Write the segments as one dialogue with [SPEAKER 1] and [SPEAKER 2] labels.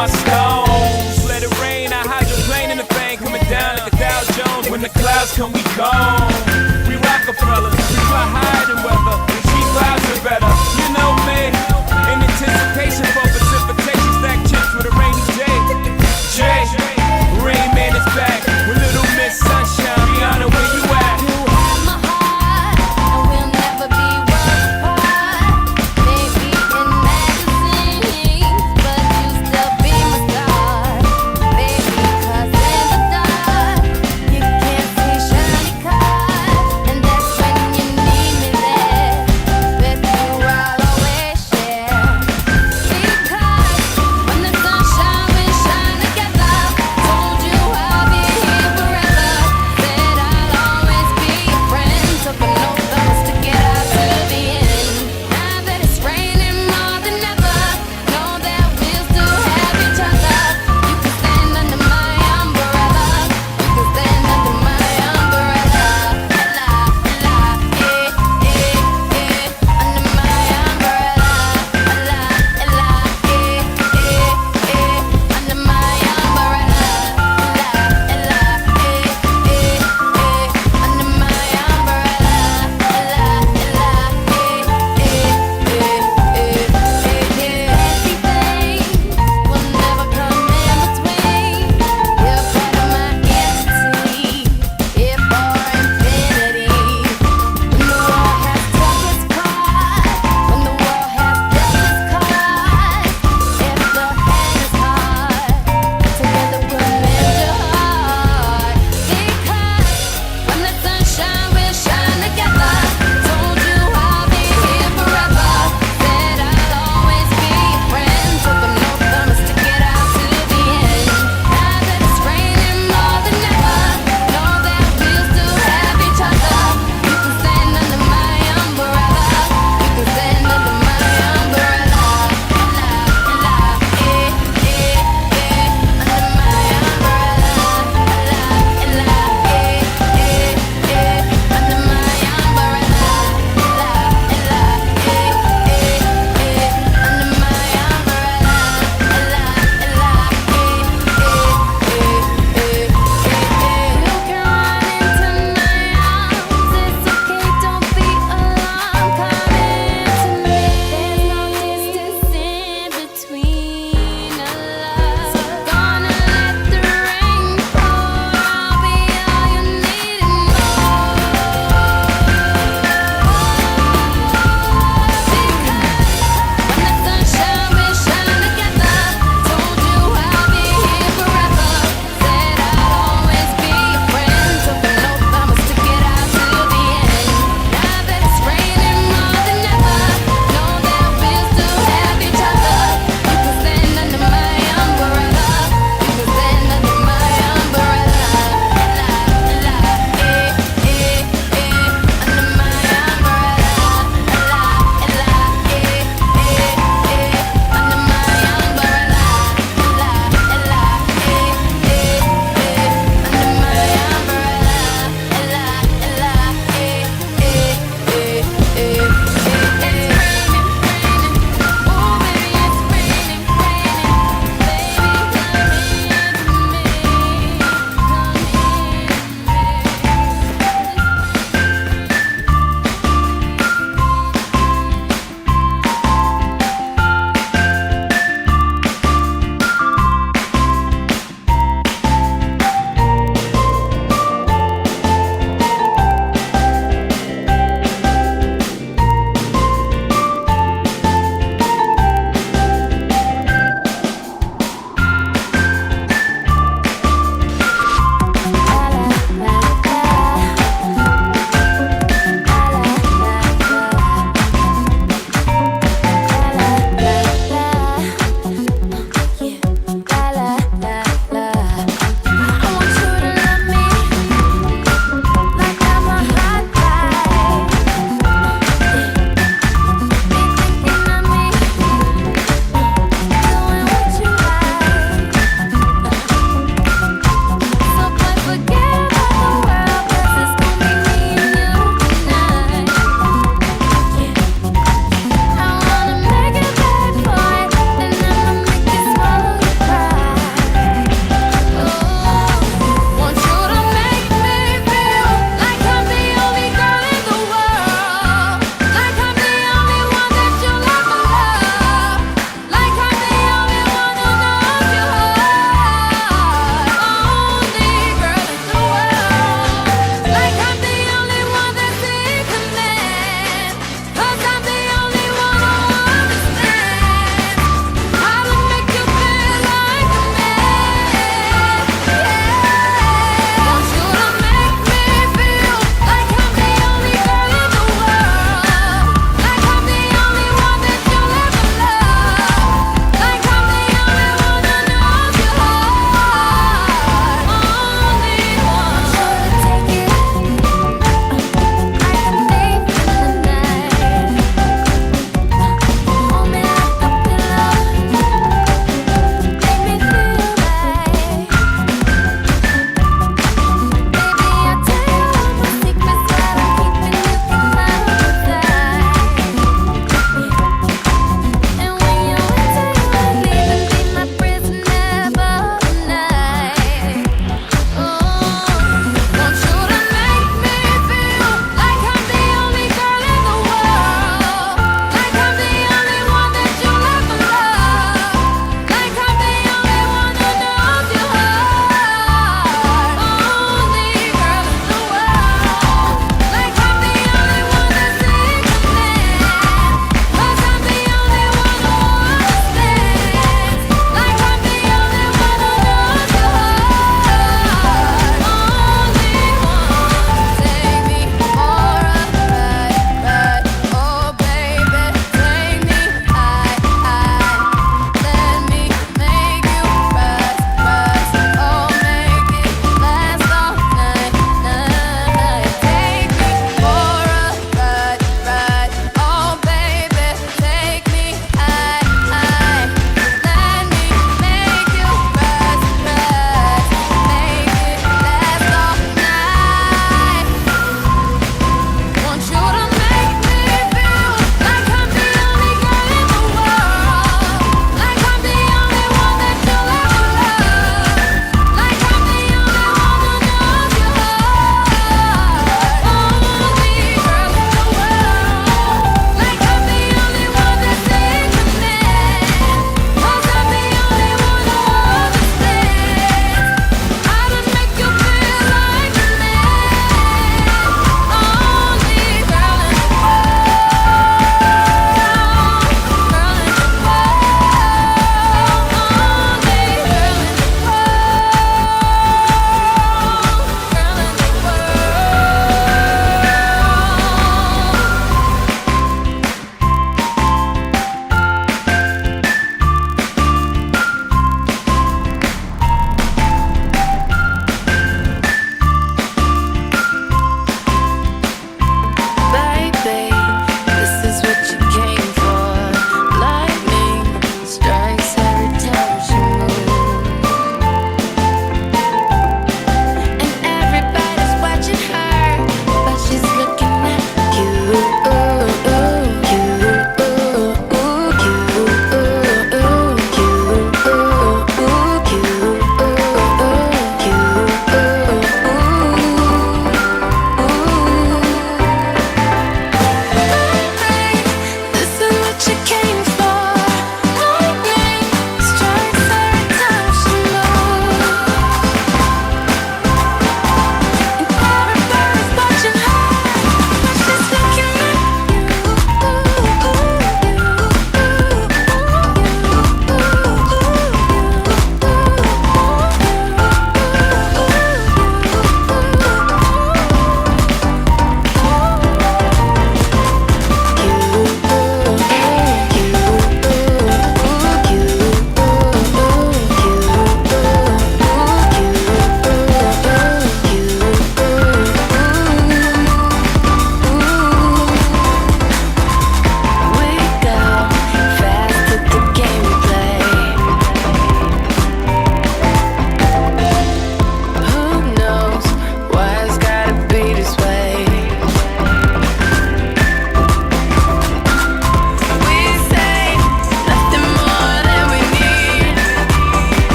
[SPEAKER 1] my stones. Let it rain, I hydroplane in the thing, coming down like a Dow Jones. When the clouds come, we gone. We Rockefellers, we fly higher than weather. Cheap clouds are better, you know me. In anticipation for precipitation, stack chips with a rainy day. Jay, Rain Man is back with Little Miss Sunshine. Rihanna, where you at?
[SPEAKER 2] You have my heart, and we'll never be worlds apart. Maybe in magazines, but you still be my star. Baby, 'cause in the dark, you can't see shiny cars, and that's when you need me there.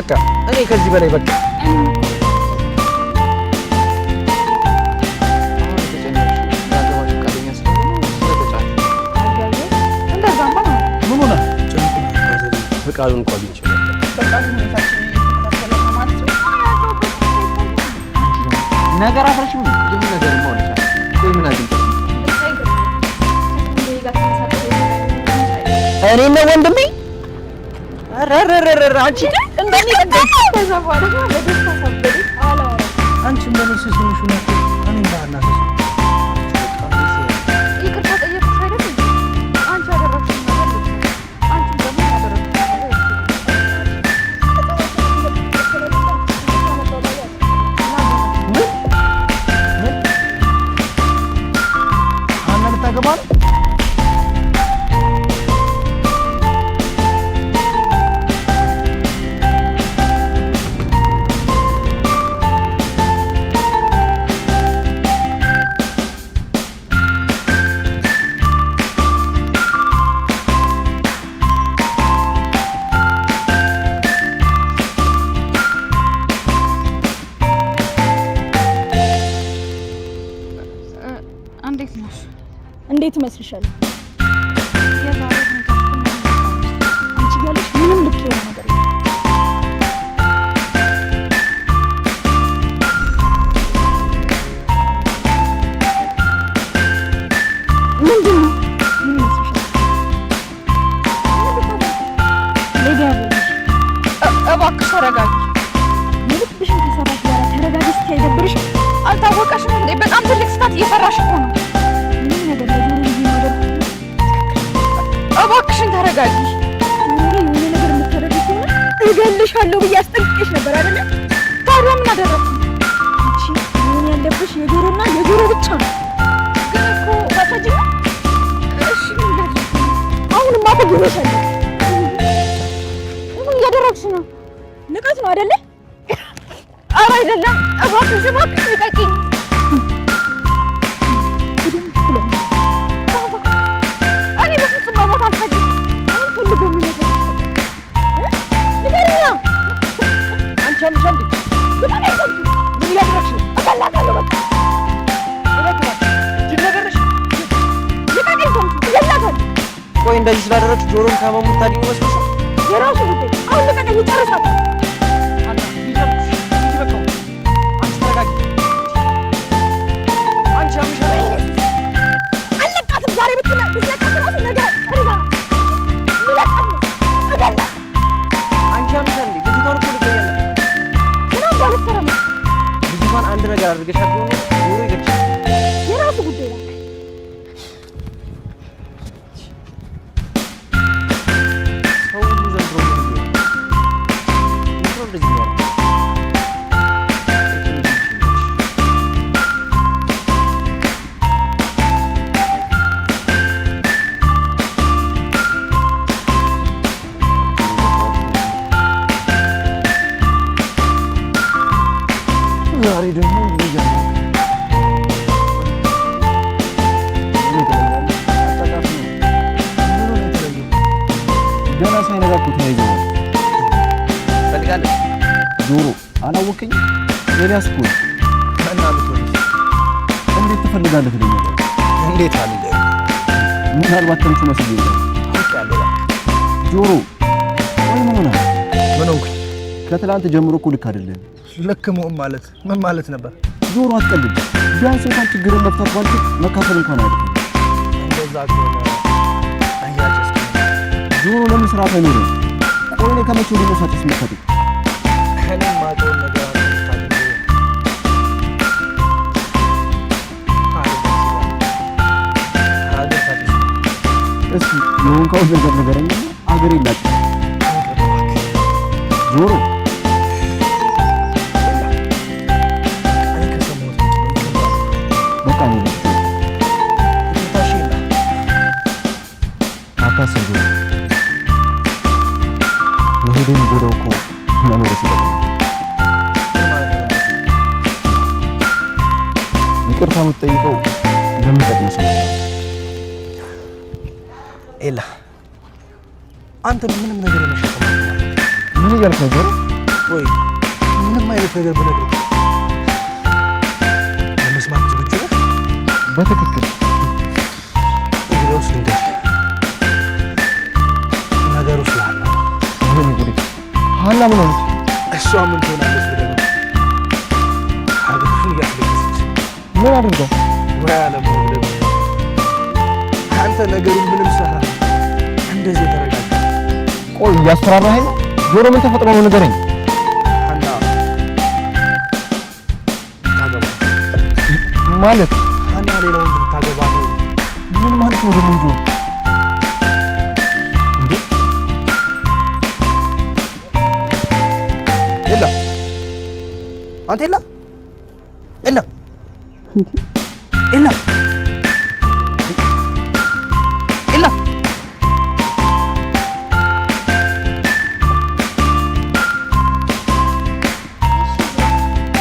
[SPEAKER 3] በቃ እኔ ከዚህ በላይ በቃ ፈቃዱን እንኳን ይችላል ፈቃዱን ሁኔታችን ተከታተለ ማለት ነው ነገር አፍረሽም ይሁን ነገር ማለት ነው ምን አግኝተሽ እኔ ነው ወንድሜ አረረረረ አንቺ እንደኔ ከዛ በኋላ ለደስታ ሰበደ አላ አንቺ እንደኔ ስስምሽ ነው እኔ ባና ስስ ይቅርታ ጠየቅሽ አይደል አንቺ አደረግሽ ነገር አንቺ ደግሞ ያደረግሽ
[SPEAKER 4] እንዴት መስልሻል? የዛሬ አንቺ ያለሽ ምንም ልክ የሆነ ነገር የለም። ምንድን ነው? ምን መስልሻል? እባክሽ ተረጋጊ። የልብሽን ከሰራሽ በኋላ ተረጋጊ ስትይ አይደብርሽም? አልታወቀሽም እንዴ? በጣም ትልቅ ስህተት እየሰራሽ እኮ ነው። እባክሽን ተረጋጊ። የሆነ ነገር የምታደርጊ ከሆነ እገልሻለሁ ብዬ አስጠንቅቄሽ ነበር አይደለ? ታዲያ ምን አደረግኩ? አንቺ ምን ያለብሽ የጆሮና የጆሮ ብቻ ነው። ግን እኮ ባሳጅ ነው። እሺ አሁንማ ተጎረሻለሁ። ምን እያደረግሽ ነው? ንቀት ነው አይደለ? ኧረ አይደለም። እባክሽ እባክሽ ልቀቂኝ።
[SPEAKER 3] ቆይ እንደዚህ ስላደረግሽ ጆሮን ከመሙት ታዲያ መስሎሽ
[SPEAKER 4] የራሱ ጉዳይ። አሁን ለቀቀኝ ጨርሳት። አለቃትም ዛሬ ብትላ ብትለቃት ራሱ ነገር ከሪጋ ልለቃት ነው እገላ
[SPEAKER 3] አንቺ አምሻል እንዴ ልጅቷን እኮ ልትገያለ
[SPEAKER 4] ግን አባልሰራ ነው
[SPEAKER 3] ልጅቷን አንድ ነገር አድርገሻል ቢሆን ጆሮ ይገጭ
[SPEAKER 4] የራሱ ጉዳይ ነው።
[SPEAKER 3] ዛሬ ደግሞ ገና ሳይነጋ እኮ ተያይዘዋል። ፈልጋለች ጆሮ አላወቀኝ ኤልያስ እኮ እና ልትሆንስ እንዴት ትፈልጋለህ ትለኛለህ? እንዴት አለ ምናልባት ተንሱ መስዬ ነው አውቃለሁ። ጆሮ ወይ ምን ሆነህ? ምን ሆንኩኝ? ከትላንት ጀምሮ እኮ ልክ አይደለም። ልክ መሆን ማለት ምን ማለት ነበር? ጆሮ አትቀልድ። ቢያንስ እንኳን ችግርን መፍታት ባልችል መካፈል እንኳን አይደለም። እንደዛ ከሆነ አያጨስ ጆሮ ለምን ስርዓት አይኖርም? ቆይ እኔ ከመቼ ወዲህ ነው ሳጭስ መፈት? እኔ ማውቀውን ነገር እስኪ የሆንከውን ነገር ንገረኝ። አገር የላችም ጆሮ በቃ ነው ታሽላ አካሰዶ ወሄደን ጎዶኮ መኖር ሲበቃ ይቅርታ የምትጠይቀው ለምን ጠቅመሽ ነው? ኤላ አንተ ምንም ነገር የመሸከም ምን እያልክ ነው? ወይ ምንም አይነት ነገር ብነግርህ ለመስማት ዝግጁ ነህ? በትክክል እንግዲያውስ ልንገርህ ነገሩ ስለ ሀና ነው። ምን ጉድ! ሀና ምን ሆነች? እሷ ምን ትሆናለች ብለህ ነው? ሀገርሽን እያስለቀሰች ምን አድርገው? ወይ አለመሆን ደግሞ አንተ ነገሩን ምንም ሰራ እንደዚህ ተረጋጋ። ቆይ እያስፈራራኸኝ ነው? ጆሮ ምን ተፈጥሮ ነው ንገረኝ። ሀና ታገባ ማለት ሀና ሌላ ወንድ ታገባ ነው? ምን ማለት ነው ደግሞ? እንዴ የላ አንተ የላ የላ የላ የላ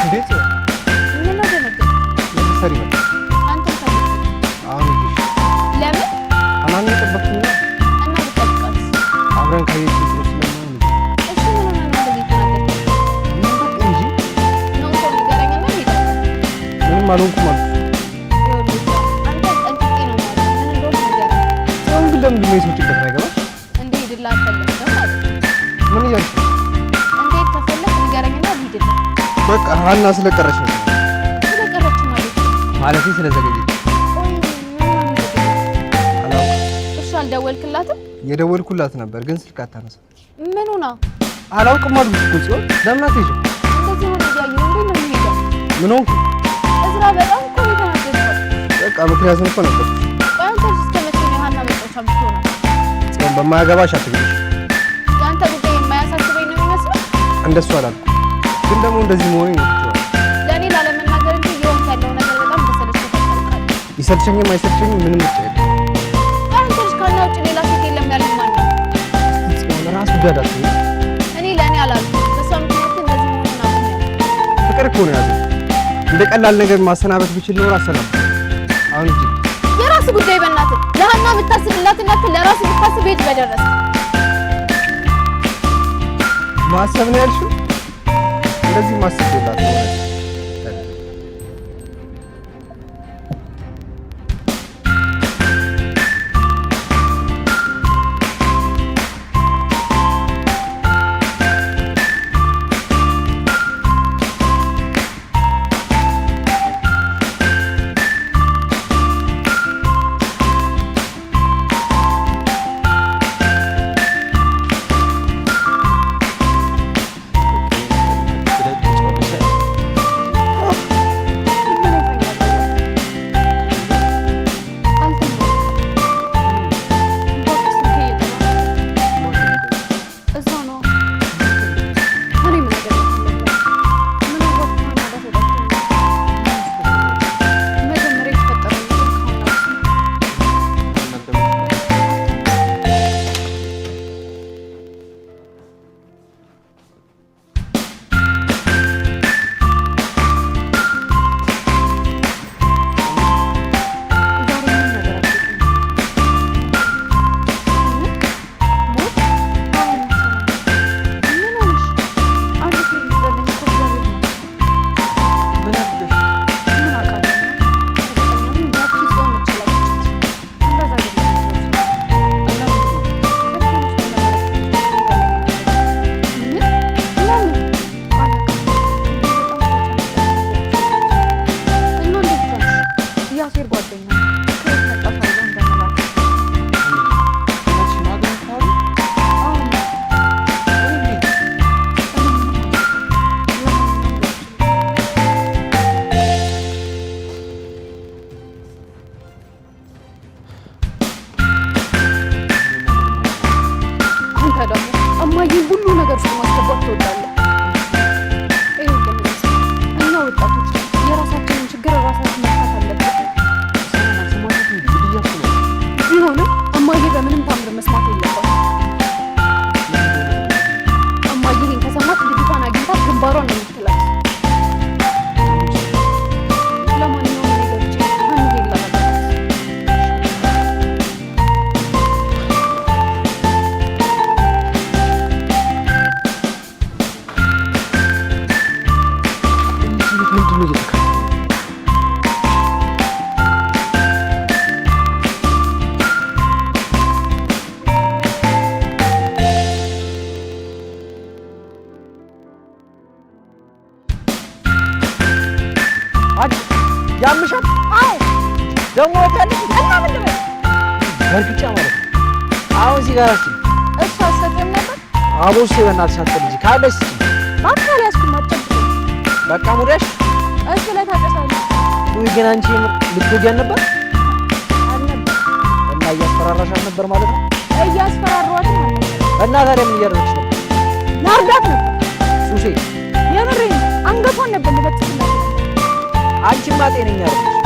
[SPEAKER 3] እንዴት
[SPEAKER 2] ምን ነው ደነገጥ?
[SPEAKER 3] ሰሪ ነው
[SPEAKER 2] አንተ ታዲያ
[SPEAKER 3] አሁን
[SPEAKER 2] ለምን
[SPEAKER 3] አናን ተጠበቅኩና
[SPEAKER 2] እና ልጠብቃት?
[SPEAKER 3] አብረን ከየት ስለማን
[SPEAKER 2] እሺ ምን ሆነ ነው እንደዚህ ተናገር?
[SPEAKER 3] ምን በቃ እንጂ
[SPEAKER 2] ነው እኮ ንገረኝና ሄዳለሁ።
[SPEAKER 3] ምንም አልሆንኩም አልኩ።
[SPEAKER 2] ይኸውልህ አንተ ጠንቅቄ ነው ማለት ምን እንደሆነ ንገረኝ።
[SPEAKER 3] አሁን ግን ለምንድን ነው የሰው ጭንቀት አይገባም?
[SPEAKER 2] እንድሄድልህ አልፈለግም ማለት ነው።
[SPEAKER 3] ምን እያልሽ ነው?
[SPEAKER 2] እንዴት ከፈለግ ንገረኝና ልሂድልህ።
[SPEAKER 3] በቃ ሀና ስለቀረች ነው
[SPEAKER 2] ስለቀረች ማለት ነው።
[SPEAKER 3] ማለቴ ስለዘገየች
[SPEAKER 2] ቆይ ምን ነው እንደዚህ?
[SPEAKER 3] አላውቅም።
[SPEAKER 2] እሺ አልደወልክላትም?
[SPEAKER 3] የደወልኩላት ነበር ግን ስልክ አታነሳም።
[SPEAKER 2] ምን ሆና?
[SPEAKER 3] አላውቅም አልኩሽ እኮ ጽዮን። ለምን አትሄጂም?
[SPEAKER 2] እንደዚህ ሆነ እያየሁ እንዴት ነው የምሄደው?
[SPEAKER 3] ምን ሆንኩ?
[SPEAKER 2] እዝራ በጣም እኮ ነው የተናደድከው።
[SPEAKER 3] በቃ ምክንያቱም እኮ ነበር
[SPEAKER 2] ቆይ አንተ እስከ መቼ ነው የሀና መጫወቻ የምትሆነው?
[SPEAKER 3] ጽዮን። በማያገባሽ አትግቢሽ።
[SPEAKER 2] የአንተ ጉዳይ የማያሳስበኝ ነው የሚመስለው?
[SPEAKER 3] እንደሱ አላልኩም ግን ደግሞ እንደዚህ መሆኔ ነው ትችዋል።
[SPEAKER 2] ለእኔ ላለመናገር እንጂ እየሆንክ ያለው ነገር በጣም ተሰለችቶኝ ታውቃለህ።
[SPEAKER 3] ይሰልቸኝም አይሰልቸኝም ምንም ምርጫ የለም።
[SPEAKER 2] አንተ ልጅ ከሀና ውጭ ሌላ ሴት የለም ያለኝ ማን ነው?
[SPEAKER 3] ጽዮን ራስ ወዳድ አትሁኝ።
[SPEAKER 2] እኔ ለእኔ አላልኩም። በሷ ምክንያት ግን እንደዚህ መሆኑን አቁሜያለሁ።
[SPEAKER 3] ፍቅር እኮ ነው ያዘው። እንደ ቀላል ነገር ማሰናበት ብችል ኖሮ አሰናበት። አሁን እንጂ
[SPEAKER 2] የራስ ጉዳይ በእናትህ። ለሀና የምታስብላትን ያክል ለራስ የምታስብ ቤት በደረስ
[SPEAKER 3] ማሰብ ነው ያልሽው? እንደዚህ ማሰብ የላት ነው። አንቺ ያምሻል?
[SPEAKER 4] አዎ
[SPEAKER 3] ደግሞ ወጣለሽ
[SPEAKER 4] እና ምንድን ነው
[SPEAKER 3] በርግጫ ማለት ነው። አሁን ሲጋራሽ
[SPEAKER 4] እሱ አሰጠም ነበር።
[SPEAKER 3] አቦሽ በእናትሽ አትልጂ ካለሽ
[SPEAKER 4] ባካል ያስኩማ አትጠብቁ።
[SPEAKER 3] በቃ ሙዳሽ
[SPEAKER 4] እሱ ላይ ታቀሳለሽ።
[SPEAKER 3] ወይ ግን አንቺ ልትወጊያን ነበር
[SPEAKER 4] አልነበር
[SPEAKER 3] እና እያስፈራራሻት ነበር ማለት ነው?
[SPEAKER 4] እያስፈራሯት ማለት
[SPEAKER 3] እና ታዲያ ምን እያደረግሽ ነበር?
[SPEAKER 4] ማርዳት ነበር
[SPEAKER 3] ሱሴ
[SPEAKER 4] የምሬን አንገቷን ነበር ልበጥስላት።
[SPEAKER 3] አንቺማ ጤነኛ አይደለሽ።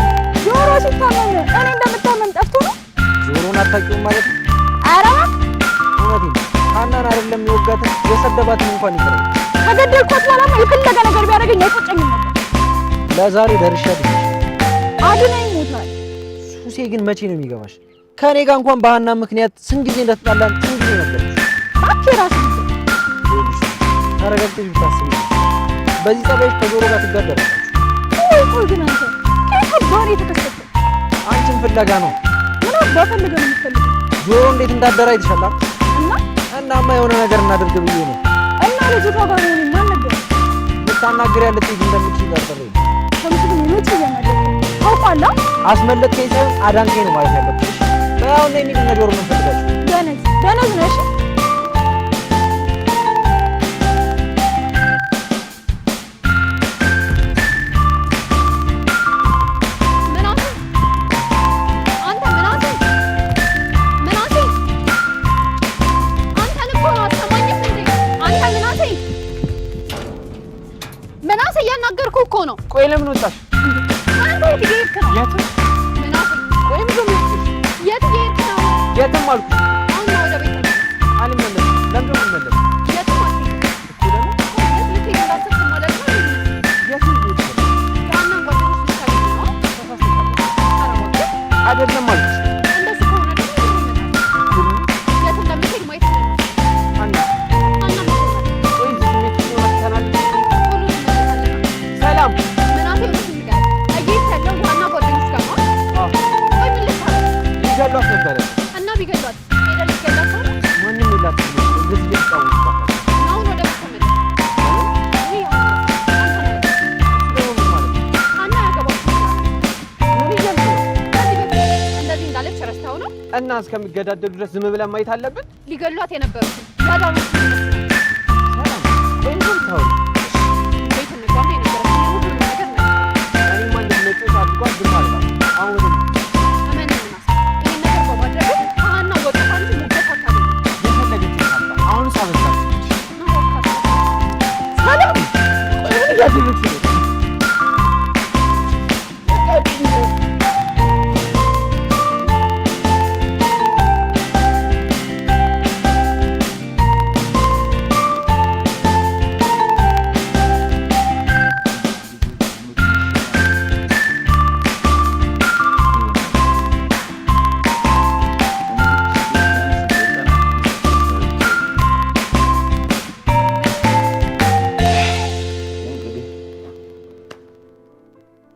[SPEAKER 4] ጆሮ ሲታመም እኔ እንደምታመም ጠፍቶ ነው።
[SPEAKER 3] ጆሮን አታውቂውም ማለት ነው?
[SPEAKER 4] ኧረ
[SPEAKER 3] እውነቴን ነው። ሀናን አይደለም የወጋትን የሰደባትን እንኳን ይቀራል።
[SPEAKER 4] ከገደልኳት በኋላ የፈለገ ነገር ቢያደርገኝ አይቆጨኝም ነበር።
[SPEAKER 3] ለዛሬ ደርሻለሁ።
[SPEAKER 4] አድናኝ ሞታል።
[SPEAKER 3] ሱሴ ግን መቼ ነው የሚገባሽ? ከእኔ ጋር እንኳን በሀና ምክንያት ስንት ጊዜ እንደተጣላን ስንት ጊዜ ነበር።
[SPEAKER 4] እባክህ ራስህ
[SPEAKER 3] ተረጋግተሽ ብታስቢ በዚህ ጸባይሽ ከጆሮ ጋር ትጋደላላችሁ።
[SPEAKER 4] ቆይ ግን አንተ ከየት ጋር የተከሰተ?
[SPEAKER 3] አንቺን ፍለጋ ነው።
[SPEAKER 4] ምን አባፈልገው ነው የምትፈልገው?
[SPEAKER 3] ጆሮ እንዴት እንዳደረ አይተሻል?
[SPEAKER 4] እና
[SPEAKER 3] እናማ የሆነ ነገር እናድርግ ብዬ ነው።
[SPEAKER 4] እና ልጅቷ ጋር ነው ማን ነበር
[SPEAKER 3] ልታናግሪያት ልትሄጂ እንደምትችይ ጠርጥሬ ነው።
[SPEAKER 4] ከምስሉ ሌሎች እያናገር ታውቃለህ።
[SPEAKER 3] አስመለጥከኝ ሳይሆን አዳንከኝ ነው ማለት ያለብሽ። በያው ነው የሚል ነገር ነው የምፈልጋችሁ።
[SPEAKER 4] ደነዝ ነሽ።
[SPEAKER 2] እኮ ነው።
[SPEAKER 3] ቆይ ለምን ወጣሽ?
[SPEAKER 2] አንተ የት እየሄድክ ነው?
[SPEAKER 3] የት?
[SPEAKER 2] ምናምን
[SPEAKER 3] ቆይ ምን ነው?
[SPEAKER 2] የት እየሄድክ ነው?
[SPEAKER 3] የትም አልኩሽ።
[SPEAKER 2] አሁን ወደ ቤት ነው።
[SPEAKER 3] አልመለስም። ለምን ነው የምመለስ?
[SPEAKER 2] የትም አትሄድም እኮ ደግሞ። የት ልትሄድ እንዳሰብክ ማለት ነው?
[SPEAKER 3] የት ልሄድ ነው?
[SPEAKER 2] ያንን ጓደኞች ልታገኝ ነው? ኧረ እባክህ
[SPEAKER 3] አይደለም አልኩሽ።
[SPEAKER 2] እንደሱ ከሆነ ደግሞ የት እንደምትሄድ ማየት ነው።
[SPEAKER 3] አና
[SPEAKER 2] አና ምትሆናል?
[SPEAKER 3] ቆይ እዚህ ቤት ነው መተናል።
[SPEAKER 2] ቶሎ እንመለሳለን።
[SPEAKER 3] ሰላም
[SPEAKER 2] ምናምን እውነት ንገረኝ። እየሄድክ ያለው ዋና ጓደኞች ጋር ነው? ቆይ ምን ልታረግ?
[SPEAKER 3] ሊገሏት ነበረ
[SPEAKER 2] እና ቢገሏት ሄደህ ልትገላት ነው?
[SPEAKER 3] ማንም የላትም። እንደዚህ እየተጫወቱባት
[SPEAKER 2] አሁን ወደ ቤት ተመለስ። ውይ አንተ ነህ
[SPEAKER 3] ደግሞ ምን ማለት ነው?
[SPEAKER 2] አና ያገባችሁ
[SPEAKER 3] ምን እያልሽ ነው?
[SPEAKER 2] ከዚህ በፊት እንደዚህ እንዳለች ረስተኸው ነው?
[SPEAKER 3] እና እስከሚገዳደሉ ድረስ ዝም ብለን ማየት አለብን?
[SPEAKER 2] ሊገሏት የነበሩትን ያዳኑት
[SPEAKER 3] ሰላም ቆይ ምን ታውሪ?
[SPEAKER 2] ቤት እንግባና የነገረችኝ ሁሉንም ነገር ነው።
[SPEAKER 3] እኔማ እንደምነጭሽ አድርጓት ዝም አልባት። አሁን ወደ
[SPEAKER 2] እመን ምናስ ይህን ነገር በማድረግ ከሀና ወጣት አንቺ ሞገስ አታገኝም።
[SPEAKER 3] የፈለገችውን ታምጣ። አሁን ሳበዛች
[SPEAKER 2] ነው ወጣት
[SPEAKER 3] ሰላም ቆይ ምን እያደረግሽ ነው?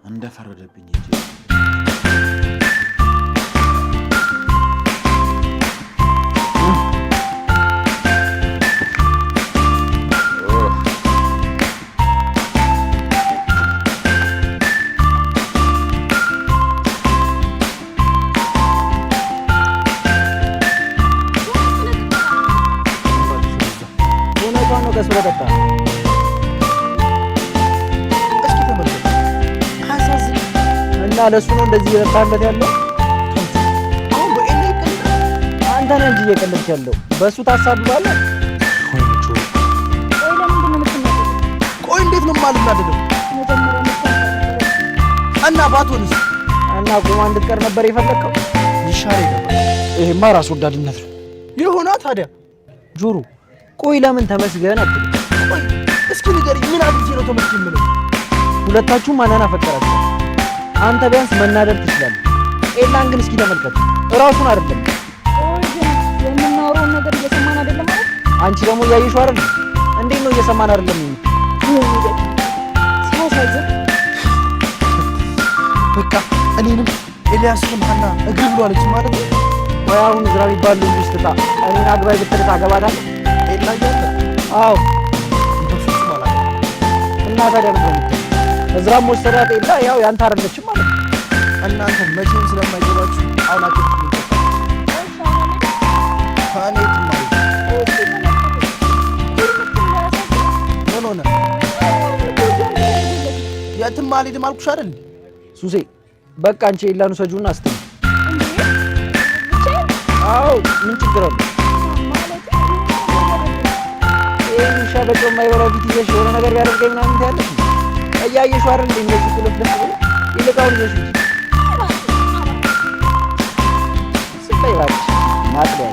[SPEAKER 5] እንደፈረደብኝ እንጂ
[SPEAKER 3] እውነቷን ነው። ቀስ ብለህ ጠጣ። እስኪ ተመልከት። አሳዝን እና ለእሱ ነው እንደዚህ እየጠጣለት ያለው። አሁን በኤላ ይቀልዳል። አንተ ነህ እንጂ እየቀለድክ ያለው። በእሱ ታሳብባለህ።
[SPEAKER 4] ቆይ ለምንድን ነው የምትናደደው?
[SPEAKER 3] ቆይ እንዴት ነው የማልናደደው?
[SPEAKER 4] መጀመሪያ መታሰብ
[SPEAKER 3] እና ባትሆንስ? እና ቁማ እንድትቀር ነበር የፈለግከው? ይሻል ነበር። ይሄማ ራስ ወዳድነት ነው። ይሁና ታዲያ። ጆሮ ቆይ ለምን ተመስገን አትልም? ቆይ እስኪ ንገሪኝ፣ ምን አድርጌ ነው ተመስገን የምለው? ሁለታችሁም ማንን አፈቀራችሁ? አንተ ቢያንስ መናደድ ትችላለህ። ኤላን ግን እስኪ ተመልከት፣ እራሱን አይደለም።
[SPEAKER 4] ቆይ ግን የምናወራውን ነገር እየሰማን አይደለም ማለት?
[SPEAKER 3] አንቺ ደግሞ እያየሽው አይደለም? እንዴት ነው እየሰማን አይደለም?
[SPEAKER 4] ሲያሳዝን።
[SPEAKER 3] በቃ እኔንም ኤልያስንም ሀና እግር ብሏለች ማለት ነው። ቆይ አሁን ዝራ የሚባል ልጅ ትታ እኔን አግባይ ብትል ታገባታለህ? ኤላ እያለ አዎ፣ በፍጹም አላውቅም። እና ታዲያ ምንድን ነው የምትለው? እዝራም ወሰዳት የለ ያው ያንተ አይደለችም ማለት ነው። እናንተ መቼም ስለማይገባችሁ አሁን አትጥሩ። ካኔት ማለት ምን ሆነ? የትም አልሄድም አልኩሽ አይደል ሱሴ። በቃ አንቺ የላኑ ሰጁና አስተኝ። አዎ ምን ችግር አለ? ይሄን ሻበጮ የማይበላው ፊት ይዘሽ የሆነ ነገር ቢያደርገኝ ምናምን ትያለሽ። እያየሽው አይደል እንደዚህ ትልፍልፍ ብሎ ይልቃውን ይዘሽ ስበይ እባክሽ ማጥለያ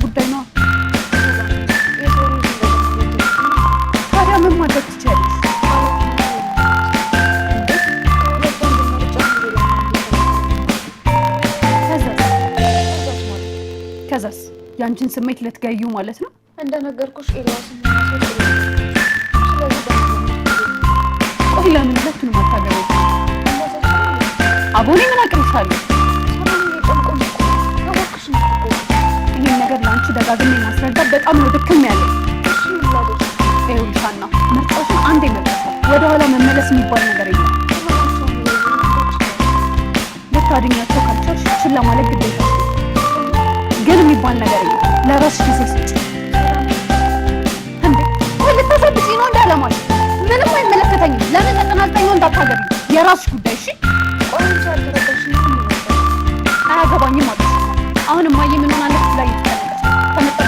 [SPEAKER 3] ጉዳይ ነው። ታዲያ ምን ማድረግ ትችያለሽ? ከዛስ ያንቺን ስሜት ልትገዩ ማለት ነው?
[SPEAKER 4] እንደነገርኩሽ ኤልያስን
[SPEAKER 3] ቆይ ለምን ሁለቱንም አታገቢም? አቦኔ ምን አቅርሻለሁ? ይሄን ነገር ለአንቺ ደጋግሜ ማስረዳት በጣም ነው ድክም ያለኝ። ይኸውልሽ ሀና፣ ምርጫሽን አንዴ መርጠሻል። ወደኋላ መመለስ የሚባል ነገር የለም። ልታድኛቸው ካልቻልሽ ችላ ማለት ግዴታ ግን የሚባል ነገር የለም። ለራስሽ ጊዜ ስጪ። እንዴ ቆይ ልታሳብጪ ነው እንዳለማሽ? ምንም አይመለከተኝም። ለምን ተጠናጠኝ ነው እንዳታገቢ የራስሽ ጉዳይ። እሺ አያገባኝም ማለት አሁን ማየ ምን ሆናለች ላይ ተጠነቀቀች ተመጣጣ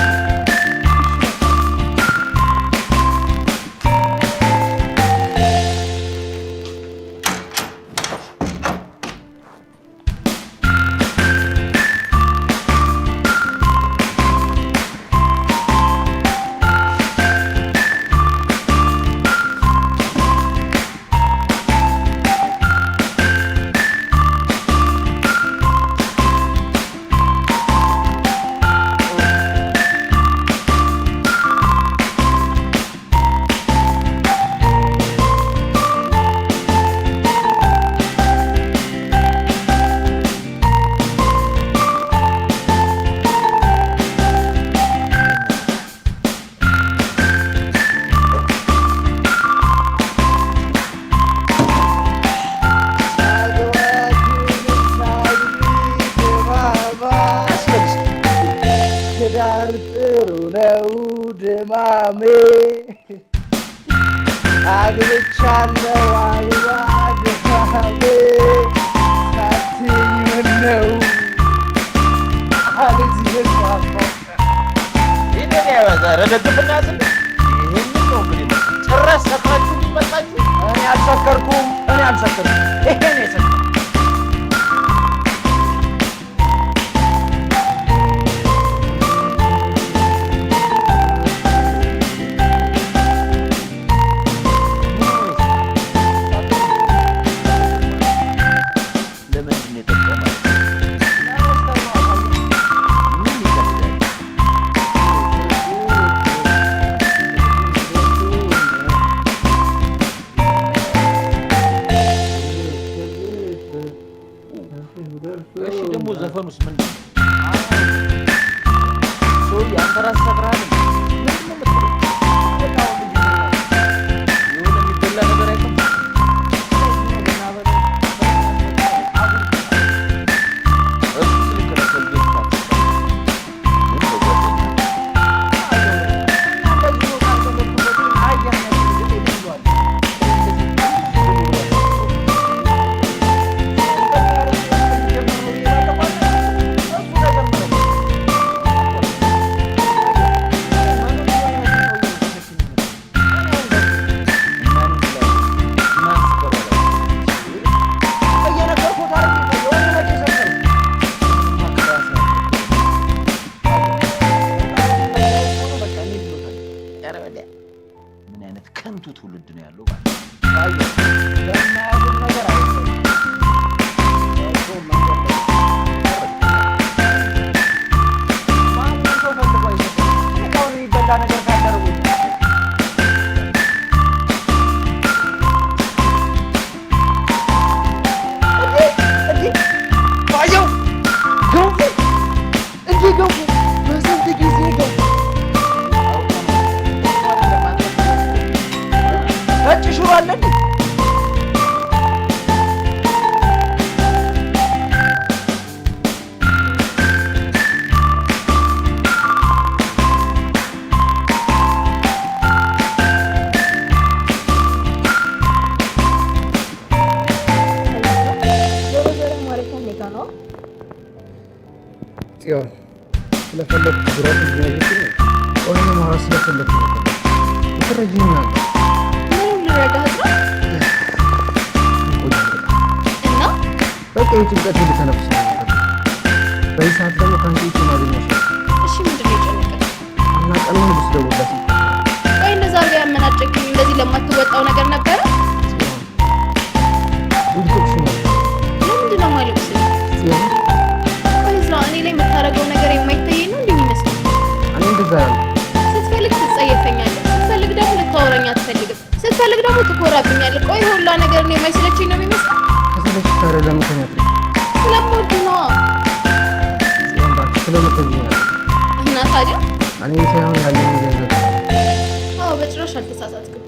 [SPEAKER 3] ድማሜ አግብቻለሁ አልባ ድማሜ ሳትኝ ምነው አልዚህ ፋፋ ይሄን ያወዛረ ለጥብናት ይሄን ነው እንግዲህ ጭራሽ ሰጥራችሁ ይመጣችሁ። እኔ አልሰከርኩም ይሄን የሰከርኩ ዘፈኑስ ምንድን ነው? ሶሪ አንተ ራስህ ሰክረሃል። ምንድን ነው የምትለው? በጣም ልጅ የሆነ የሚበላ ነገር አይቀርም።
[SPEAKER 5] ትውልድ ነው ያለው ማለት ነው።
[SPEAKER 3] አይ ለማያውቁት ነገር አይደለም። ማንም ሰው ፈልጎ አይሰጥም። እስካሁን የሚበላ ነገር ካደረጉ ጽዮን ስለፈለኩ ብራት ነው ወይ ማራስ ስለፈለኩ ነው ትረጂኛል
[SPEAKER 2] ምንም ልረዳህ ነው እና
[SPEAKER 3] በቃ የጭንቀት ልተነፍስ ነው በዚህ ሰዓት ደግሞ ካንቺ ማግኘት ነው።
[SPEAKER 2] እሺ ምንድን ነው የጨነቀህ?
[SPEAKER 3] እና ቀኑን ብስደውልለት
[SPEAKER 2] ወይ እንደዛ ጋር ያመናጨቅኝ እንደዚህ ለማትወጣው ነገር ነበረ
[SPEAKER 3] እንድትክሽ ነው
[SPEAKER 2] ለምንድን ነው ማለት ነው?
[SPEAKER 3] ጽዮን
[SPEAKER 2] እኔ ላይ የምታደርገው ነገር የማይታየኝ ነው እንደሚመስለው።
[SPEAKER 3] እኔ እንደዛ ያለው
[SPEAKER 2] ስትፈልግ ትጸየፈኛለህ፣ ስትፈልግ ደግሞ ልታወራኝ አትፈልግም፣ ስትፈልግ ደግሞ ትኮራብኛለህ። ቆይ ሁላ ነገር ነው የማይሰለችኝ ነው የሚመስለው።
[SPEAKER 3] ከሰለች ታዲያ ለምን ተኛለሽ?
[SPEAKER 2] ስለምወድ ነው።
[SPEAKER 3] ጽዮን እባክሽ ስለምትወጂኝ ነው
[SPEAKER 2] እና ታዲያ
[SPEAKER 3] እኔ ሳይሆን ያለኝ ገንዘብ
[SPEAKER 2] አዎ፣ በጭራሽ አልተሳሳትክም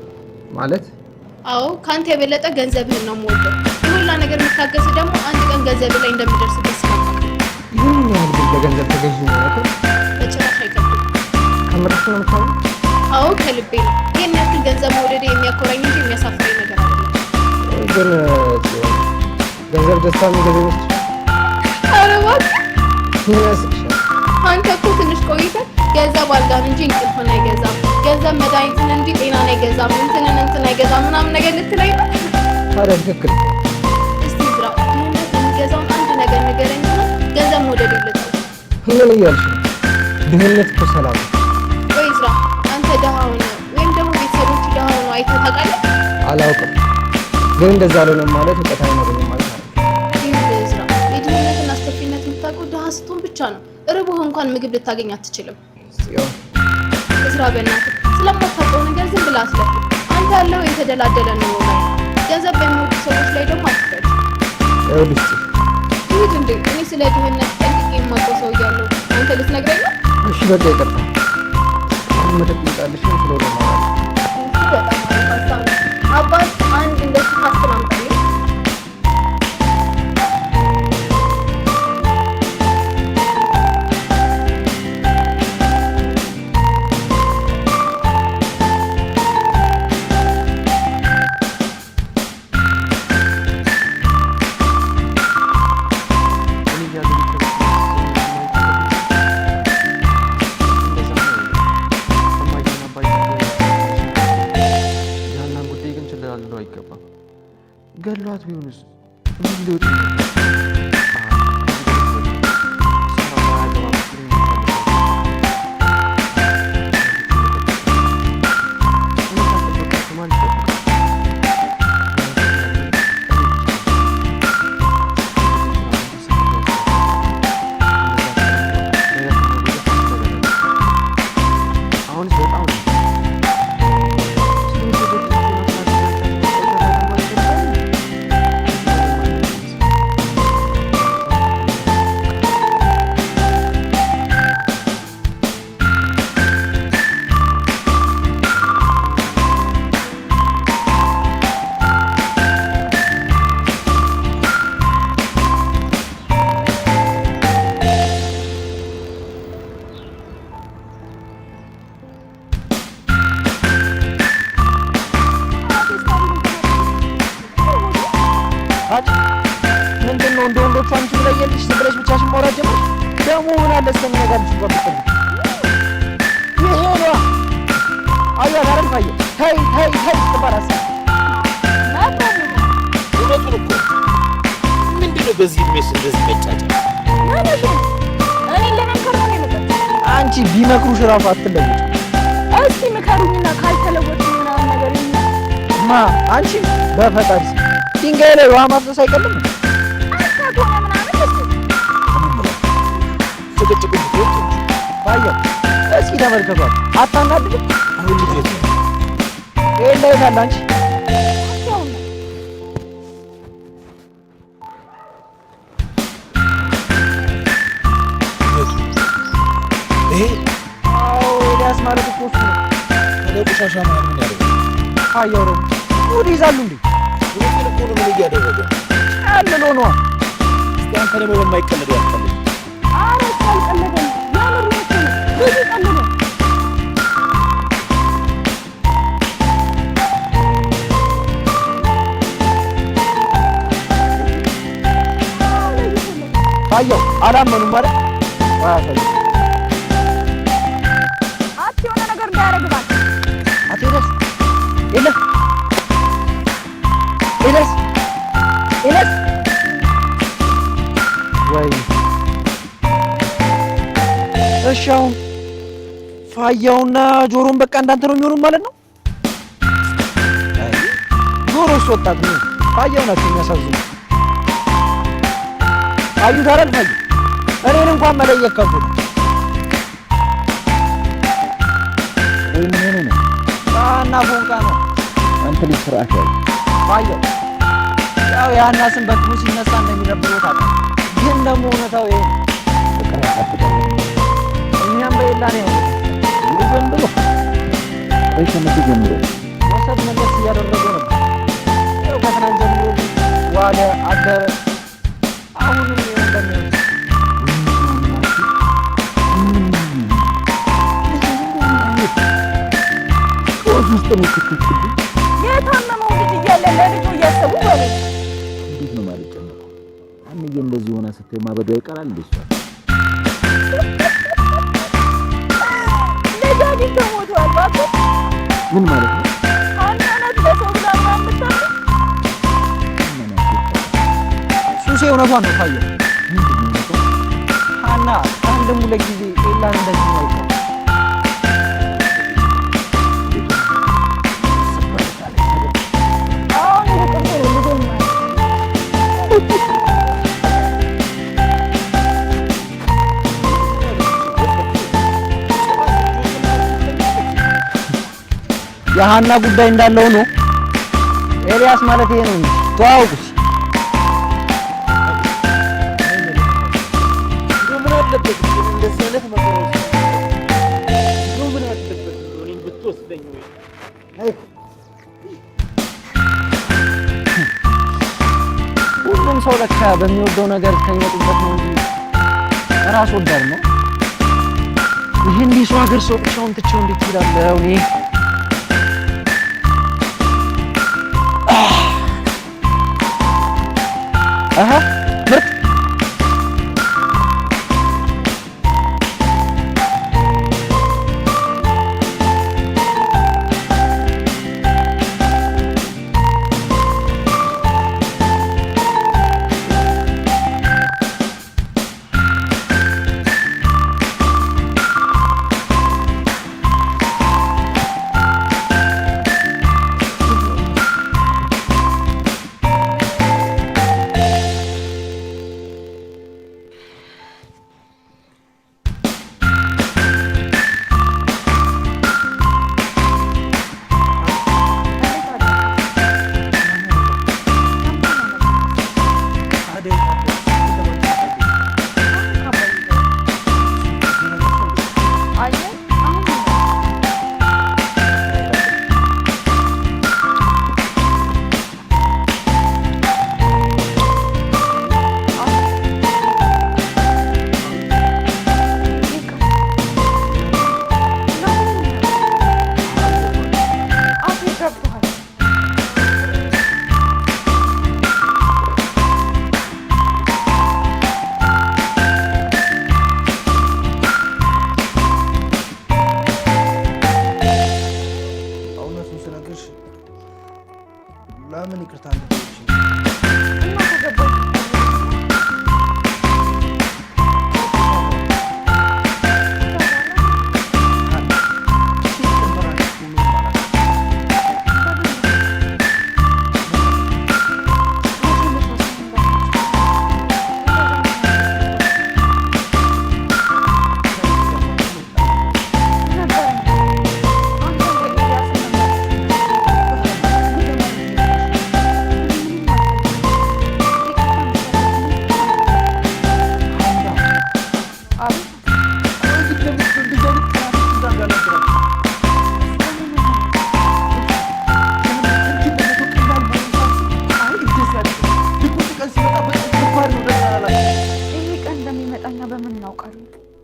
[SPEAKER 3] ማለት
[SPEAKER 2] አዎ፣ ካንተ የበለጠ ገንዘብህን ነው የምወደው። ሁላ ነገር የምታገስ ደግሞ አንድ ቀን ገንዘብ ላይ እንደሚደርስበት ስለማውቅ
[SPEAKER 3] ይህን ያህል ግን ለገንዘብ ተገዥ ነው ያልኩት?
[SPEAKER 2] በጭራሽ አይከብድም።
[SPEAKER 3] ከምርሽ ነው የምታወሪው?
[SPEAKER 2] አዎ ከልቤ ነው። ይህን ያክል ገንዘብ መውደዴ የሚያኮራኝ እንጂ የሚያሳፍረኝ ነገር አይደለም።
[SPEAKER 3] ግን ገንዘብ ደስታ የሚገዛ ይመስልሻል?
[SPEAKER 2] ኧረ እባክህ
[SPEAKER 3] ምን ያስቅሻል?
[SPEAKER 2] አንተ እኮ ትንሽ ቆይተህ ገንዘብ አልጋን እንጂ እንቅልፍን አይገዛም፣ ገንዘብ መድኃኒትን እንጂ ጤናን አይገዛም፣ እንትን አይገዛም ምናምን ነገር ልትለኝ ነው?
[SPEAKER 3] ታዲያ ትክክል።
[SPEAKER 2] እስቲ ዝራ ድህነት የሚገዛውን አንድ ነገር ንገረኝና ገንዘብ መውደድ የለጠው።
[SPEAKER 3] ምን እያልሽ ነው? ድህነት እኮ ሰላም ነው።
[SPEAKER 2] ወይ ዝራ አንተ ደሃ ሆነ ወይም ደግሞ ቤተሰቦች ደሃ ሆነ አይተህ ታውቃለህ?
[SPEAKER 3] አላውቅም፣ ግን እንደዛ አልሆነም ማለት እውቀት አይኖረኝም ማለት ነው።
[SPEAKER 2] ይህ ዝራ የድህነትን አስከፊነት የምታውቀው ደሃ ስትሆን ብቻ ነው። ርቦህ እንኳን ምግብ ልታገኝ አትችልም።
[SPEAKER 3] ጽዮን
[SPEAKER 2] ዝራ በእናትህ ስለማታውቀው ነገር ዝም ብለህ አትለፍ። አንተ ያለው የተደላደለ ኑሮ ላይ ነው። ገንዘብ በሚወዱ ሰዎች ላይ ደግሞ አትፍረድ።
[SPEAKER 3] ይኸውልሽ
[SPEAKER 2] ይሁድ እንዴ እኔ ስለ ድህነት ጠንቅቄ የማውቀው ሰው እያለሁ አንተ ልትነግረኝ ነው?
[SPEAKER 3] እሺ በቃ ይቅርታ። አሁን መጠጥ ይጣልሽ ነው ስለሆነ ማለት
[SPEAKER 2] በጣም አሪፍ ሀሳብ ነው። አባት አንድ እንደሱ ሀሳብ አምጣልኝ።
[SPEAKER 3] ገሏት ቢሆንስ ምን ሊወጥ ነው? ምንድነው እንደ ወንዶቹ አንቺ ብለየልሽ ዝም ብለሽ ብቻሽን ማውራት ጀመርሽ? ደግሞ ምን አለ እስከሚነጋልሽ ባትፈልጊ ይሄ ነው አያ ጋር ታየ ታይ ተባራስ
[SPEAKER 5] እውነቱን እኮ ምንድነው በዚህ እድሜሽ እንደዚህ መጫጫ?
[SPEAKER 4] ማለት ነው እኔ ለመንከር ነው የመጣሁት።
[SPEAKER 3] አንቺ ቢመክሩሽ ራሱ አትለውጭ።
[SPEAKER 4] እስቲ ምከሩኝና ካልተለወጥኩ ምናምን ነገር
[SPEAKER 3] ማ አንቺ በፈጣሪ ድንጋይ ላይ ውሃ ማፍሰስ አይቀልም።
[SPEAKER 5] ጭቅጭቅ
[SPEAKER 3] ባየው እስኪ ተመልከቷት። አታናድድም?
[SPEAKER 5] አሁን ልጅ
[SPEAKER 3] ይሄን ላይ ካለ አንቺ
[SPEAKER 5] ይሄ
[SPEAKER 3] ኤልያስ ማለት እኮ እሱ ነው።
[SPEAKER 5] ቆሻሻ ማለት ምን ያደርጋል?
[SPEAKER 3] ባየው ደግሞ ሙድ ይዛሉ እንዴ?
[SPEAKER 5] ይሄን እኮ ነው ምን እያደረገ
[SPEAKER 3] አልሎ ነው።
[SPEAKER 5] እስቲ አንተ ደግሞ በማይቀለድ ያልቀለድ
[SPEAKER 4] ኧረ እሱ አልቀለደም። የምር ነው እሱ ነው። ብዙ ቀለደ።
[SPEAKER 3] ባየው አላመኑም ማለት ዋያሰል
[SPEAKER 4] የሆነ ነገር እንዳያረግባል።
[SPEAKER 3] አቶ ኤልያስ ኤልያስ ኤልያስ ኤልያስ ወይ እሺ፣ አሁን ፋያውና ጆሮን በቃ እንዳንተ ነው የሚሆኑት ማለት ነው። ጆሮስ ወጣት ነው፣ ፋያው ናቸው የሚያሳዝኑ። አዩት አይደል ፋዩ እኔን እንኳን መለየት ከብዶት ወይ ምን ሆነ ነው? ባና ፎንቃ ነው አንተ ልጅ ስርዓት ያለው ባየው ያው ያና ስም በክሩ ሲነሳ እንደሚረብረው ታውቃለህ። ግን ደግሞ እውነታው ይሄ እኛም በሌላ ነው ይዘን ብሎ ወይ ከመቼ ጀምሮ ወሰድ መለስ እያደረገ ነው። ያው ከትናንት ጀምሮ ዋለ አደረ። አሁንም ይሄ እንደሚሆን ውስጥ ነው ትክክል።
[SPEAKER 4] የታመመው ልጅ እያለ ለልጁ እያሰቡ ወሬ
[SPEAKER 3] እንዴት ነው ማለት ነው? አንዬ እንደዚህ ሆና ስትይ ማበዷ ይቀራል እንዴ?
[SPEAKER 4] ልጅ አግኝቶ ሞቷል። እባክህ
[SPEAKER 3] ምን ማለት ነው?
[SPEAKER 4] አንተነት ለሰው ብላ ምናምን ብታምር
[SPEAKER 3] ሱሴ እውነቷን ነው ታየው። ምንድን ነው ሀና አንድም ሁለት ጊዜ ኤላን እንደዚህ ነው አይተው የሀና ጉዳይ እንዳለው ነው። ኤልያስ ማለት ይሄ ነው እንጂ ተዋውቁስ
[SPEAKER 5] ምን አለበት እንደዚህ አይነት መከራዎች ምን አለበት እኔን ብትወስደኝ ወይ
[SPEAKER 3] ሁሉም ሰው ለካ በሚወደው ነገር ከሚወጡበት ነው እንጂ ራስ ወዳድ ነው። ይሄን ዲሱ ሀገር ሰው ብቻውን ትቼው እንዴት ይላል? እኔ አሃ ምርጥ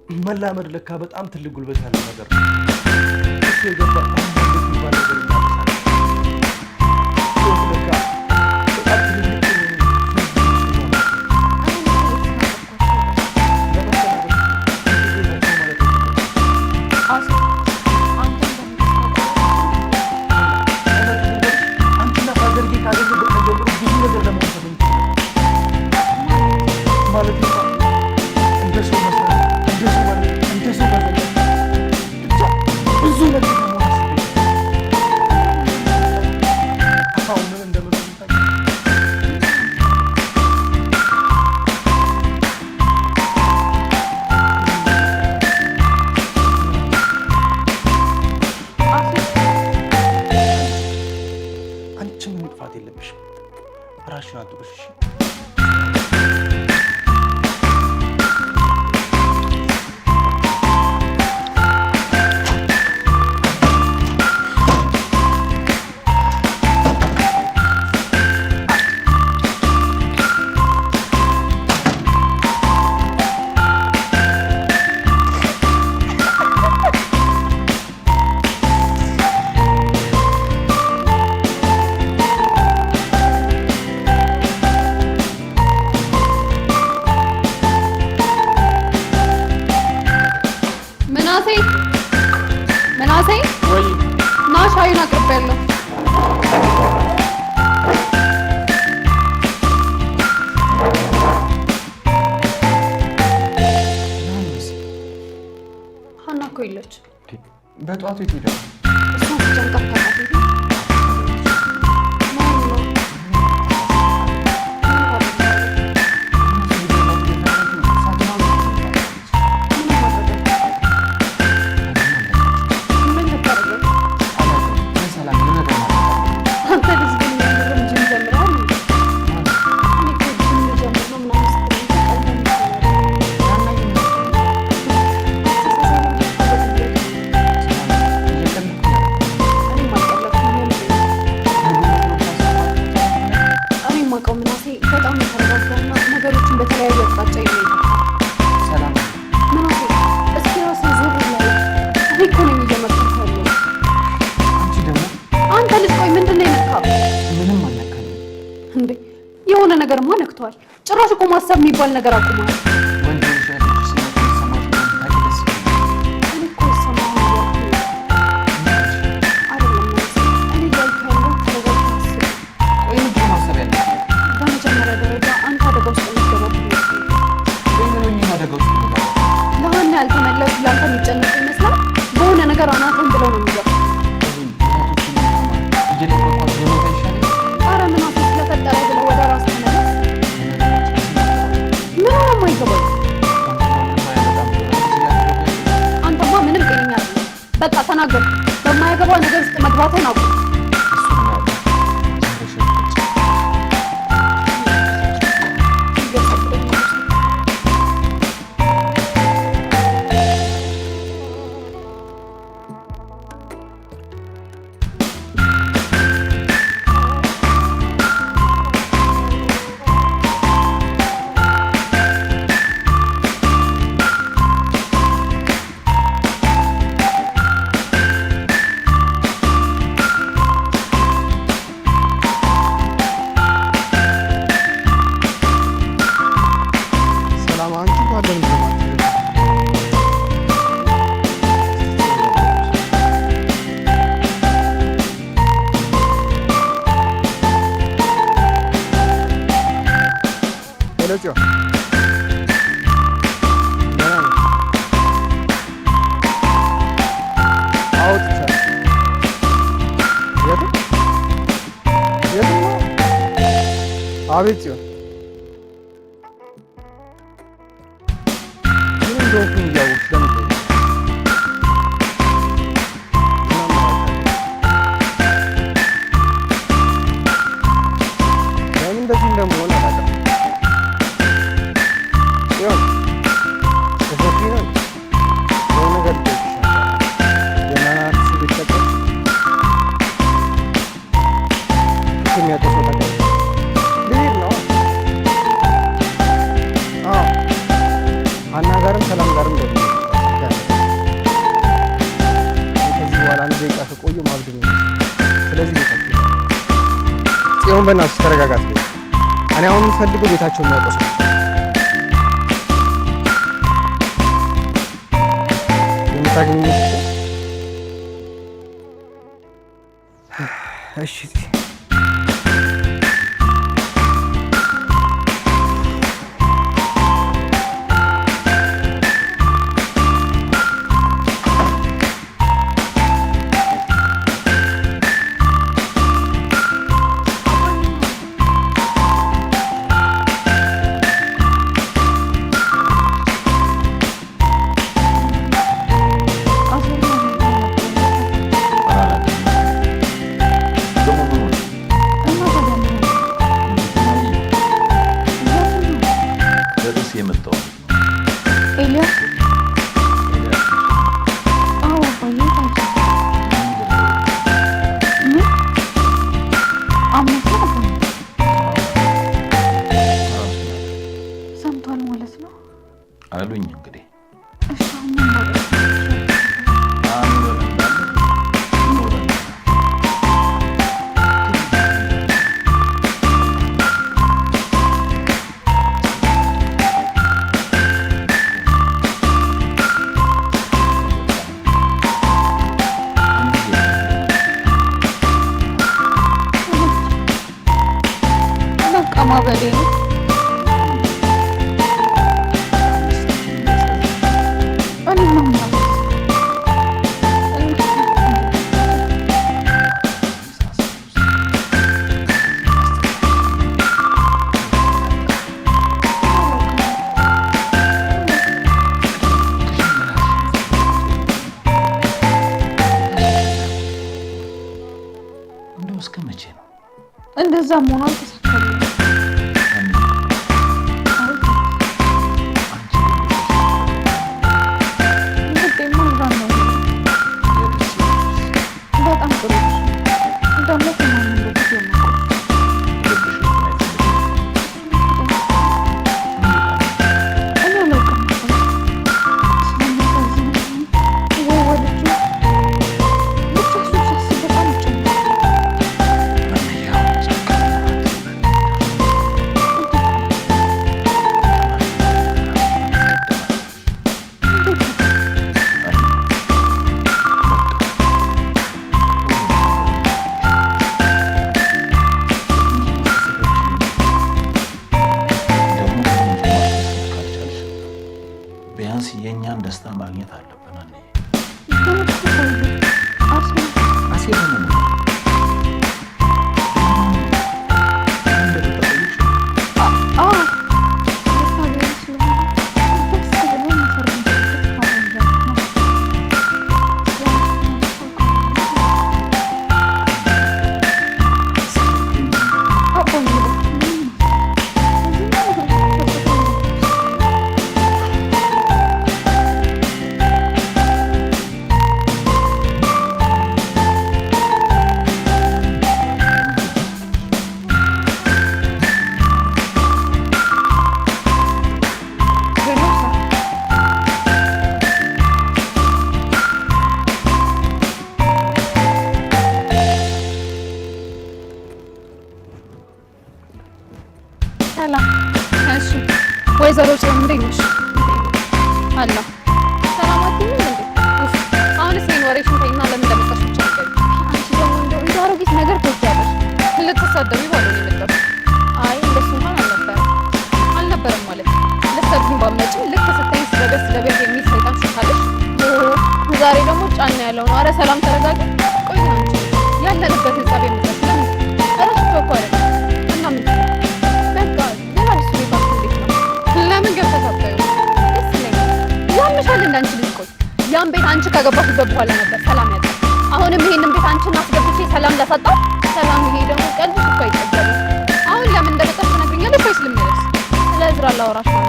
[SPEAKER 3] መላመድ ለካ በጣም ትልቅ ጉልበት ያለው ነገር ነው። እሱ የገባ የሚባል ነገር እናመሳለን። ለካ በጣም ትልቅ ራስሽን አጥብሽ።
[SPEAKER 6] ምናሴ ወይ ና ሻዩን አቅርቤያለሁ። ሀና እኮ የለች።
[SPEAKER 3] በጠዋቱ የት ሄዳ?
[SPEAKER 6] እሷን ስጨንቃት ታውቃት የሆነ ነገርማ ነክቷል። ጭራሽ እኮ ማሰብ የሚባል ነገር አቁሟል። በመጀመሪያ ደረጃ አንተ አደጋ ውስጥ ለሀና ያልተመለሱ ለአንተ የሚጨነቁ ይመስላል። በሆነ ነገር አናትን ብለው ነው የሚገባ። ኧረ ምን አፍ ስለፈጠረ ብለው ወደ ራስ ተመለስ። ምን ሆነማ ይገባል። አንተማ ምንም ጤነኛ አይደለም። በቃ ተናገር። በማያገባው ነገር ውስጥ መግባትን አቁም።
[SPEAKER 3] አቤት ሲሆን ምን እንደሆንኩኝ እያወቅሽ ለምን እንደዚህ እንደምሆን አላውቅም። ያው ተፈቂ ነው የሆነ ነገር የናናት ሲልከተል የሚያጠፋው ነገር ልሄድ ነው። ሀና ጋርም ሰላም ጋርም
[SPEAKER 7] አሁን በእናትሽ ተረጋጋት። እኔ አሁን የምፈልገው ቤታቸውን የሚያውቀው ሰው የምታገኝ። እሺ
[SPEAKER 5] አሉኝ እንግዲህ
[SPEAKER 4] እንደዛ መሆኑ አልተሳካልኝም። በጣም ጥሩ ደግሞ ከማንም በፊት
[SPEAKER 5] ቢያንስ የኛን ደስታ ማግኘት አለብን።
[SPEAKER 6] ወይዘሮ ጽዮን እንዴት ነሽ? አለሁ። ሰላም አትይኝም እንዴ? አሁንስ እኔን ወሬሽን ተይና ለምን እንደመጣሽ ብቻ ንገሪኝ። አንቺ ደግሞ እንደው አሮጊት ነገር ትወጃለሽ። ልትሳደቢ ባልሆነ የመጣሽ? አይ እንደሱ እንኳን አልነበረም ማለት ልትሰድቢኝ ባትመጪም ልክ ስትይኝ ስለደስ ለቤት የሚል ሰይጣን ስታለሽ ዛሬ ደግሞ ጫና ያለው ነው። ኧረ ሰላም ተረጋጊ። ቆይ አንቺ ያለንበት ህንጻ ቤት ለምን እረፍት እኮ አይደለም እና ምን ለምን ገብተሽ አታዩ? ደስ ይለኛል። ያምሻል እንዳንቺ ልጅ። ቆይ ያን ቤት አንቺ ከገባሽበት በኋላ ነበር ሰላም ያጣ። አሁንም ይሄንን ቤት አንቺን አስገብቼ ሰላም ላሳጣው? ሰላም ይሄ ደግሞ ቀልብሽ እኮ አይጠገብም። አሁን ለምን እንደመጣሽ ትነግሪኛለሽ ወይስ ልመለስ? ስለ እዝራ ላወራሽ ነው።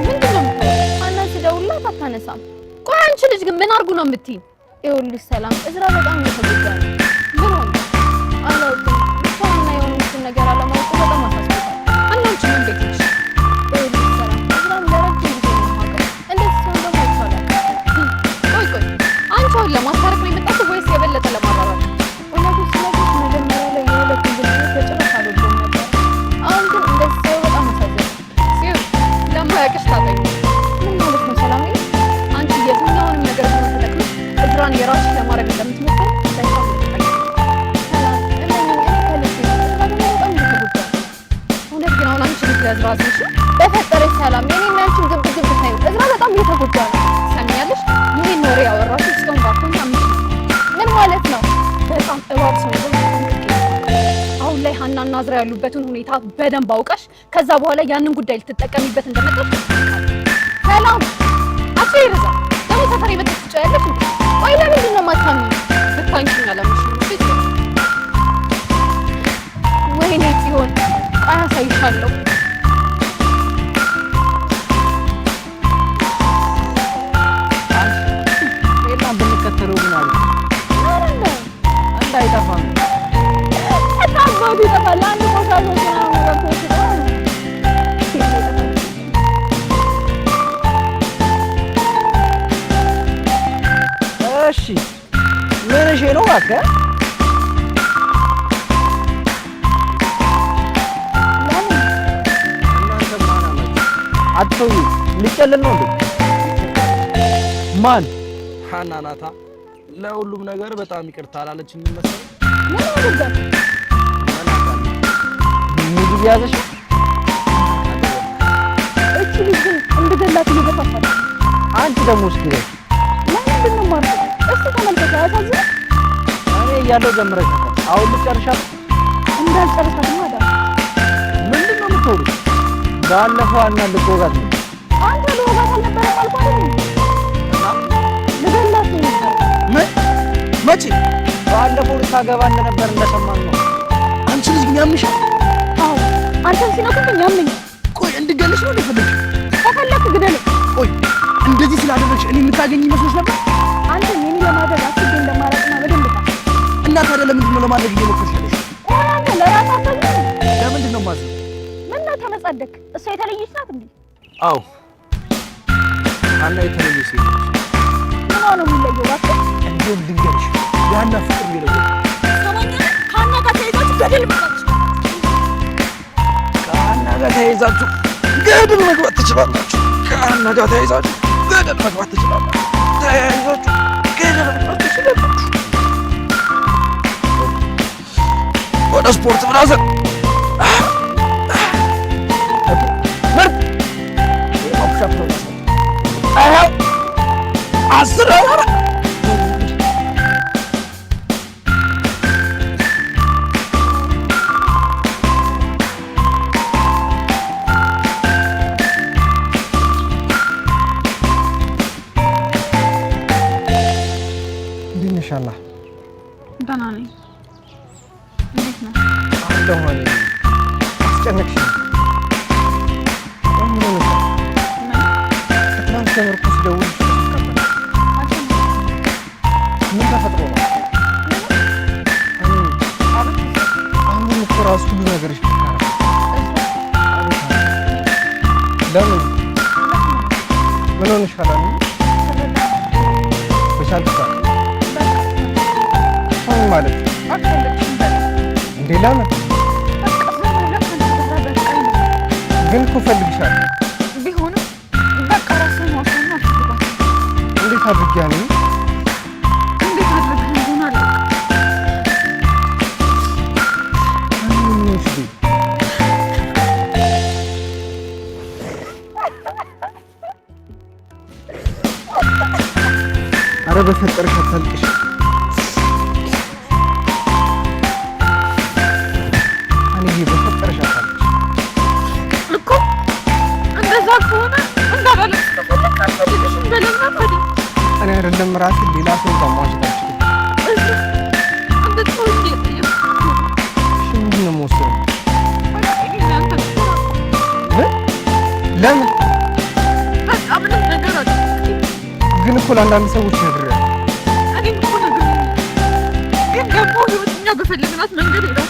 [SPEAKER 6] ምንድን ነው የምትይው? አናንስ ደውላት አታነሳም። ቆይ አንቺ ልጅ ግን ምን አድርጉ ነው የምትይኝ? ይኸውልሽ ሰላም እዝራ በጣም ነው ተጎዳኝ። ምን ሆነ? አላውቅም። ብቻዋን የሆነችን ነገር አለማወቁ በጣም አሳስቦታል። እናንቺ ምን ቤት ነሽ? ለማስታረቅ ነው የመጣችው ወይስ የበለጠ ለማባባል? እውነቱ ስለዚህ መጀመሪያ ላይ የሁለቱን ግንኙነት በጭራሽ አልወደድኩትም። ናዝራ ያሉበትን ሁኔታ በደንብ አውቀሽ ከዛ በኋላ ያንን ጉዳይ ልትጠቀሚበት እንደመጣሽ ሰላም አትይርዛ ደግሞ ሰፈሬ በትጭ ያለሽ ወይ ለምንድን ነው የማታምኚው? ብታንቺኝ አላምንሽም። ወይኔ ጽዮን አያሳይሻለሁ።
[SPEAKER 3] ሌላም ብንከተለው ምን አለ እንዳይጠፋ ነው።
[SPEAKER 4] ታባዱ ይጠፋል። አንድ ቆሻሾች ነው ነገርኩሽ።
[SPEAKER 3] እሺ ምን እሺ ነው እባክህ? እናንተ ማን አላችሁ? አትተው ልጨልል ነው እንዴ? ማን ሀና ናታ። ለሁሉም ነገር በጣም ይቅርታ አላለችኝ መሰለኝ።
[SPEAKER 4] ምን አደረጋት?
[SPEAKER 3] ምግብ ያዘሽ?
[SPEAKER 4] እቺ ልጅ ግን እንደገላት እየገፋፋች።
[SPEAKER 3] አንቺ ደግሞ እስኪ
[SPEAKER 4] ለምንድን ነው ማለት? እስቲ ተመልከታ ያሳዝን።
[SPEAKER 3] እኔ እያለሁ ጀምረሻል። አሁን ልጨርሻት?
[SPEAKER 4] እንዳልጨርሳት ነው አዳ።
[SPEAKER 3] ምንድን ነው የምትወሩት? ባለፈው እና ልትወጋት ነው።
[SPEAKER 4] አንተ ልወጋት አልነበረም አልኩህ አይደል? ልገላት ነው ነበር።
[SPEAKER 3] ምን? መቼ? ባለፈው ልታገባ እንደነበር እንደሰማን ነው። አንቺ ልጅ ግን ያምሻል።
[SPEAKER 4] አዎ አንተን ሲነኩኝ ያምኝ።
[SPEAKER 3] ቆይ እንድገልሽ ነው እንደፈለግሽ?
[SPEAKER 4] ከፈለክ ግደል።
[SPEAKER 3] ቆይ እንደዚህ ስላደረግሽ እኔ የምታገኝ ይመስልሽ ነበር?
[SPEAKER 4] አንተ የኔ ለማድረግ አስቤ እንደማላውቅና በደንብ ታውቃለህ።
[SPEAKER 3] እና ታዲያ ለምንድን ነው ለማድረግ እየሞከርሽ ያለሽ?
[SPEAKER 4] አንተ ለራስህ አታዝንም?
[SPEAKER 3] ለምንድን ነው የማዝነው?
[SPEAKER 4] ምን ነው ተመጻደቅ? እሷ የተለየች ናት እንዴ?
[SPEAKER 3] አዎ ሀና የተለየች ሴት ነች።
[SPEAKER 4] ምኗ ነው የሚለየው? እባክህ
[SPEAKER 3] እንደውም ልንገርሽ ያና ፍቅር የሚለየው
[SPEAKER 4] ከሀና ጋር ተይዛችሁ ገደል መግባት
[SPEAKER 3] ከሀና ጋር ተይዛችሁ ገደል መግባት ትችላላችሁ። ከሀና ጋር ተይዛችሁ ገደል መግባት ትችላላችሁ። ተያይዛችሁ ገደል መግባት ትችላላችሁ። ወደ ስፖርት ብራዘር ምርጥ የማኩሻፕ ነው አይው 10 አወራ
[SPEAKER 7] ኢንሻአላህ
[SPEAKER 6] ደህና ነኝ። እንዴት ነህ?
[SPEAKER 7] አለሁ እኔ አስጨነቅሽ። ከትናንት ጀምሮ ስደውልልሽ ምን ተፈጥሮ ነው? አሁን እኮ እራሱ ሁሉ ነገርሽ ለምን ምን ሆነሻል? በቻልኩት ማለት እንዴ? ለምን ግን እኮ እፈልግሻለሁ።
[SPEAKER 6] ቢሆንም በቃ ራስህን ማውሰና አትግባት።
[SPEAKER 7] እንዴት አድርጌ ነው?
[SPEAKER 6] እንዴት አድርገህ እንደሆነ አላውቅም።
[SPEAKER 7] ኧረ በፈጠረሽ አታልቅሽ። በፈጠረሽ አታልቅሽ
[SPEAKER 6] እኮ እንደዛ ከሆነ እንዳላለቅስ ከፈለክ አልፈልግሽም በለና ታዲያ።
[SPEAKER 7] እኔ አይደለም ራሴ ሌላ ሰው ማዋሸት አልችልም።
[SPEAKER 6] እንድትሆን እየጠየኩህ
[SPEAKER 7] ምንድን ነው የምወስደው?
[SPEAKER 6] ምን?
[SPEAKER 7] ለምን?
[SPEAKER 6] በቃ ምንም ነገር አልፈልግም።
[SPEAKER 7] ግን እኮ ለአንዳንድ ሰዎች ነግሬያለሁ።
[SPEAKER 6] እኔም እኮ ነግሬያለሁ። ግን ደግሞ ህይወት እኛ በፈለግናት መንገድ ሄዳ